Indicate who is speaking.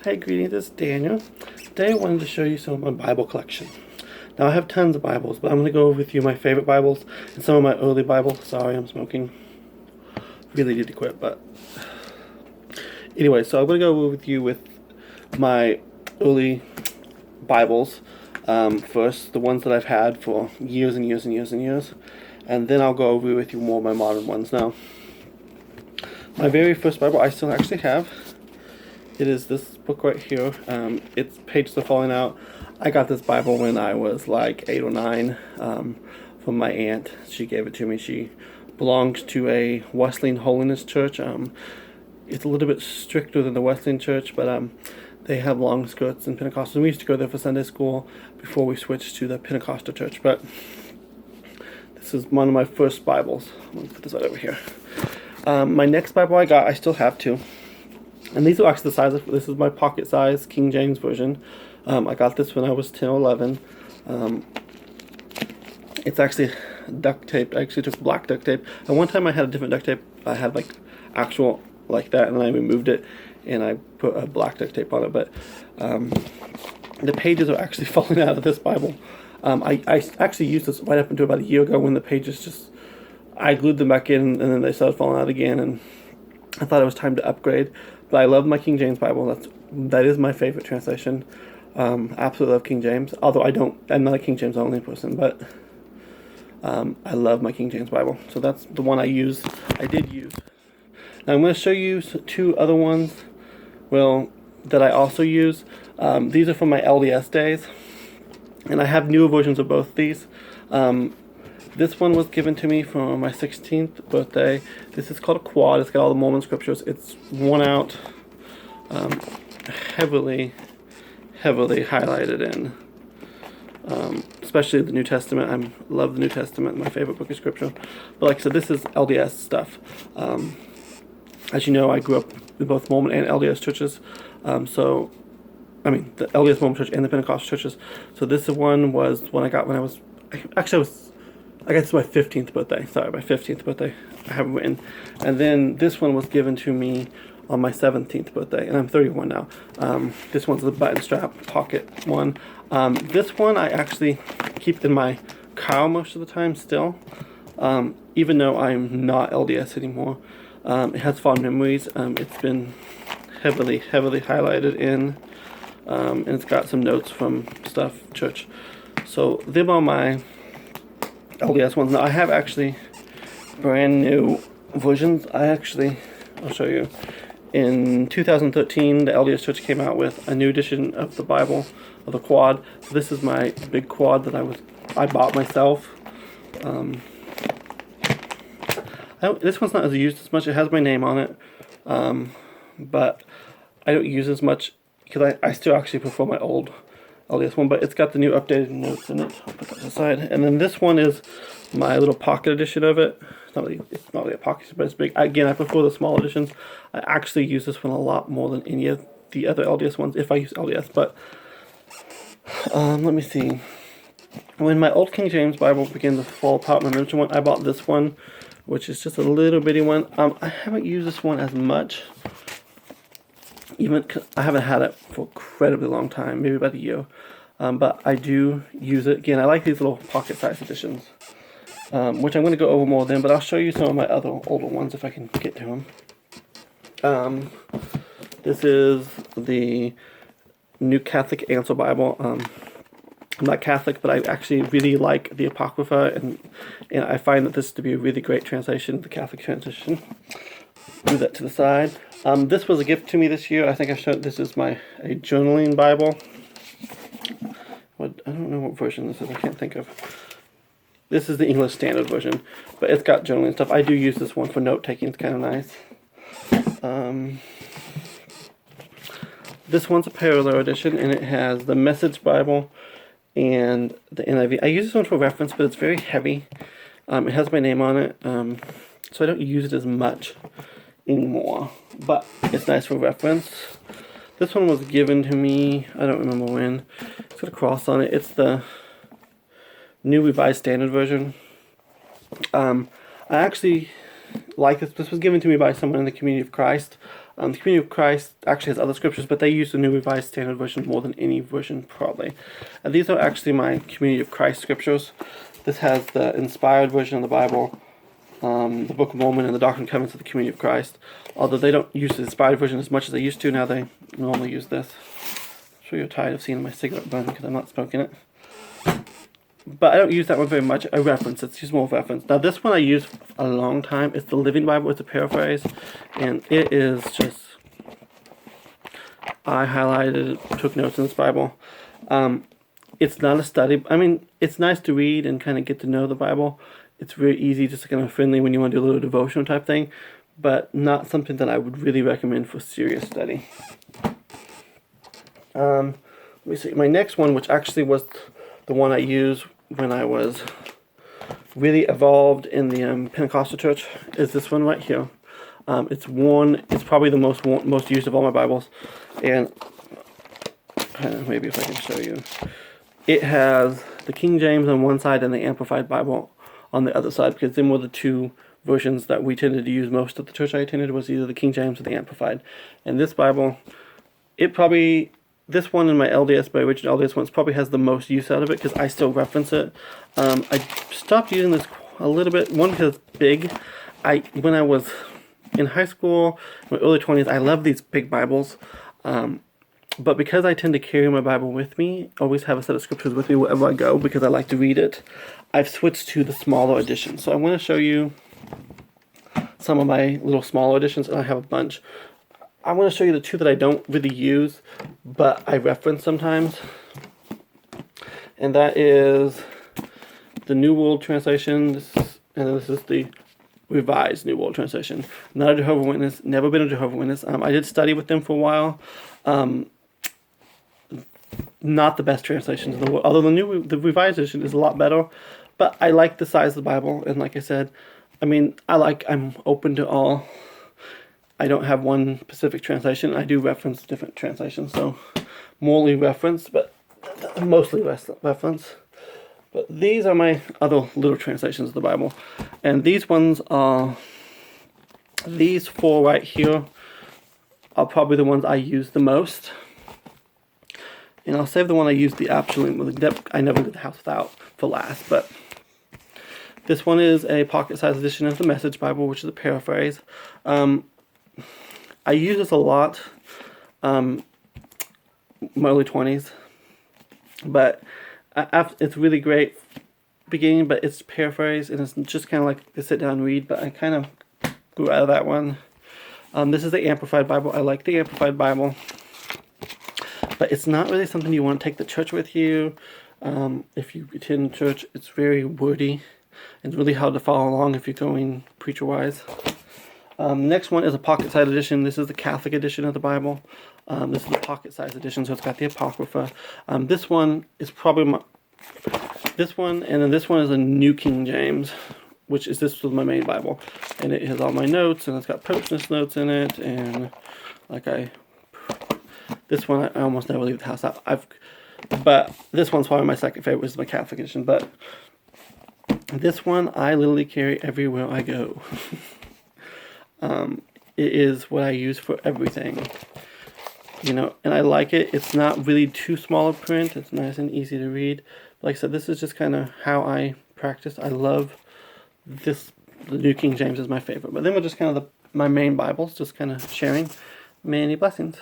Speaker 1: Hi, greetings, it's Daniel. Today I wanted to show you some of my Bible collection. Now I have tons of Bibles, but I'm going to go over with you my favorite Bibles and some of my early Bibles. Sorry, I'm smoking. Really need to quit, but anyway, so I'm going to go over with you with my early Bibles. First, the ones that I've had for years and years and years and years, and then I'll go over with you more of my modern ones. Now, my very first Bible I still actually have. It is this book right here. Its pages are falling out. I got this Bible when I was like 8 or 9 from my aunt. She gave it to me. She belongs to a Wesleyan Holiness Church. It's a little bit stricter than the Wesleyan Church, but they have long skirts and Pentecostals. We used to go there for Sunday school before we switched to the Pentecostal church. But this is one of my first Bibles. I'm going to put this right over here. My next Bible I still have two. And these are actually the size of, this is my pocket size King James Version. I got this when I was 10 or 11. It's actually duct taped. I actually took black duct tape. And one time I had a different duct tape. I had like actual like that, and I removed it and I put a black duct tape on it. But the pages are actually falling out of this Bible. I actually used this right up until about a year ago when the pages just, I glued them back in and then they started falling out again, and I thought it was time to upgrade. But I love my King James Bible. That is my favorite translation. Absolutely love King James. Although I'm not a King James only person, but I love my King James Bible. So that's the one I did use. Now I'm going to show you two other ones, that I also use. These are from my LDS days, and I have newer versions of both these. This one was given to me for my 16th birthday. This is called a quad. It's got all the Mormon scriptures. It's worn out, heavily highlighted in, especially the New Testament. I love the New Testament, my favorite book of scripture. But like I said, this is LDS stuff. As you know, I grew up in both Mormon and LDS churches. The LDS Mormon church and the Pentecostal churches. So this one was one I got when I guess it's my 15th birthday. Sorry, my 15th birthday. I have it written. And then this one was given to me on my 17th birthday, and I'm 31 now. This one's the button strap pocket one. This one I actually keep in my car most of the time still, even though I'm not LDS anymore. It has fond memories. It's been heavily highlighted in, and it's got some notes from stuff, church. So them are my LDS ones. Now I have actually brand new versions. I'll show you. In 2013, the LDS Church came out with a new edition of the Bible, of the quad. So this is my big quad that I bought myself. This one's not used as much. It has my name on it, but I don't use as much because I still actually prefer my old LDS one, but it's got the new updated notes in it. I'll put that aside. And then this one is my little pocket edition of it. It's not really a pocket, but it's big. Again, I prefer the small editions. I actually use this one a lot more than any of the other LDS ones, if I use LDS. But let me see. When my old King James Bible began to fall apart, my original one, I bought this one, which is just a little bitty one. I haven't used this one as much. I haven't had it for an incredibly long time, maybe about a year. But I do use it. Again, I like these little pocket-sized editions, which I'm going to go over more then, but I'll show you some of my other older ones if I can get to them. This is the New Catholic Answer Bible. I'm not Catholic, but I actually really like the Apocrypha, and I find that this to be a really great translation, the Catholic translation. Move that to the side. This was a gift to me this year. I think I showed this is a journaling Bible. I don't know what version this is. I can't think of. This is the English Standard Version, but it's got journaling stuff. I do use this one for note taking. It's kind of nice. This one's a parallel edition, and it has the Message Bible and the NIV. I use this one for reference, but it's very heavy. It has my name on it, so I don't use it as much anymore, but it's nice for reference. This one was given to me, I don't remember when. It's got a cross on it. It's the New Revised Standard Version. I actually like this. This was given to me by someone in the Community of Christ. The Community of Christ actually has other scriptures, but they use the New Revised Standard Version more than any version, probably. And these are actually my Community of Christ scriptures. This has the inspired version of the Bible, the Book of Mormon, and the Doctrine and Covenants of the Community of Christ. Although they don't use the inspired version as much as they used to, now they normally use this. I'm sure you're tired of seeing my cigarette burn because I'm not smoking it. But I don't use that one very much. I reference it. It's just more of a reference. Now this one I use a long time. It's the Living Bible. It's a paraphrase. And it is just... I highlighted, took notes in this Bible. It's not a study. I mean, it's nice to read and kind of get to know the Bible. It's very easy, just kind of friendly when you want to do a little devotional type thing. But not something that I would really recommend for serious study. Let me see. My next one, which actually was the one I used when I was really involved in the Pentecostal church, is this one right here. It's probably the most used of all my Bibles, and maybe if I can show you, it has the King James on one side and the Amplified Bible on the other side, because them were the two versions that we tended to use most at the church I attended, was either the King James or the Amplified. And this Bible, this one in my LDS, my original LDS ones, probably has the most use out of it because I still reference it. I stopped using this a little bit. One, because it's big. When I was in high school, my early 20s, I loved these big Bibles. But because I tend to carry my Bible with me, always have a set of scriptures with me wherever I go because I like to read it, I've switched to the smaller edition. So I want to show you some of my little smaller editions, and I have a bunch. I want to show you the two that I don't really use, but I reference sometimes. And that is the New World Translation, and this is the Revised New World Translation. Not a Jehovah's Witness, never been a Jehovah's Witness. I did study with them for a while. Not the best translations in the world, although the Revised Edition is a lot better. But I like the size of the Bible, and like I said, I'm open to all. I don't have one specific translation. I do reference different translations, so morally reference, but mostly reference. But these are my other little translations of the Bible. And these ones are, these four right here are probably the ones I use the most. And I'll save the one I use the absolute, I never did the House Without for last, but this one is a pocket-sized edition of the Message Bible, which is a paraphrase. I use this a lot, my early 20s, but it's really great beginning, but it's paraphrased, and it's just kind of like to sit down and read, but I kind of grew out of that one. This is the Amplified Bible. I like the Amplified Bible, but it's not really something you want to take to church with you. If you attend church, it's very wordy, and it's really hard to follow along if you're going preacher-wise. Next one is a pocket-sized edition. This is the Catholic edition of the Bible. This is the pocket-sized edition, so it's got the Apocrypha. This one is probably this one, and then this one is a New King James, this was my main Bible. And it has all my notes, and it's got Popeness notes in it, and this one I almost never leave the house out. But this one's probably my second favorite, which is my Catholic edition, but this one I literally carry everywhere I go. It is what I use for everything, and I like it. It's not really too small a print. It's nice and easy to read. Like I said, this is just kind of how I practice. I love this. The New King James is my favorite, but then we're just kind of my main Bibles, just kind of sharing. Many blessings.